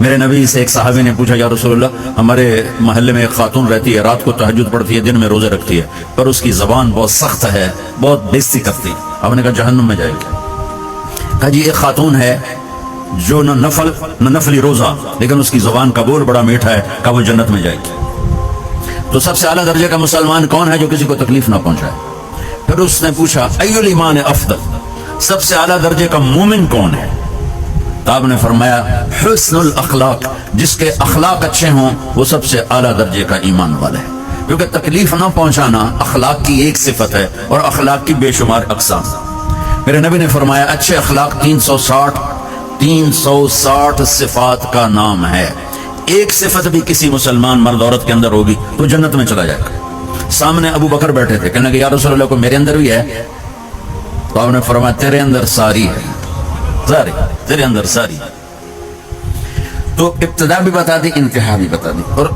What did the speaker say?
میرے نبی سے ایک صحابی نے پوچھا یا رسول اللہ ہمارے محلے میں ایک خاتون رہتی ہے، رات کو تہجد پڑھتی ہے، دن میں روزے رکھتی ہے، پر اس کی زبان بہت سخت ہے، بہت بےزتی کرتی ہے۔ آپ نے کہا جہنم میں جائے گی۔ کہا جی ایک خاتون ہے جو نہ نفلی روزہ لیکن اس کی زبان کا بول بڑا میٹھا ہے، کہا وہ جنت میں جائے گی۔ تو سب سے اعلیٰ درجے کا مسلمان کون ہے جو کسی کو تکلیف نہ پہنچائے؟ پھر اس نے پوچھا ایل ایمان افضل، سب سے اعلیٰ درجے کا مومن کون ہے؟ تو آپ نے فرمایا حسن الاخلاق، جس کے اخلاق اچھے ہوں وہ سب سے اعلیٰ درجے کا ایمان والا ہے، کیونکہ تکلیف نہ پہنچانا اخلاق کی ایک صفت ہے اور اخلاق کی بے شمار اقسام۔ میرے نبی نے فرمایا اچھے اخلاق 360 صفات کا نام ہے، ایک صفت بھی کسی مسلمان مرد عورت کے اندر ہوگی تو جنت میں چلا جائے گا۔ سامنے ابو بکر بیٹھے تھے، کہنے کہ یا رسول اللہ کو میرے اندر بھی ہے؟ تو آپ نے فرمایا تیرے اندر ساری ہے، ساری تیرے اندر ساری۔ تو ابتدا بھی بتا دی، انتہا بھی بتا دی، اور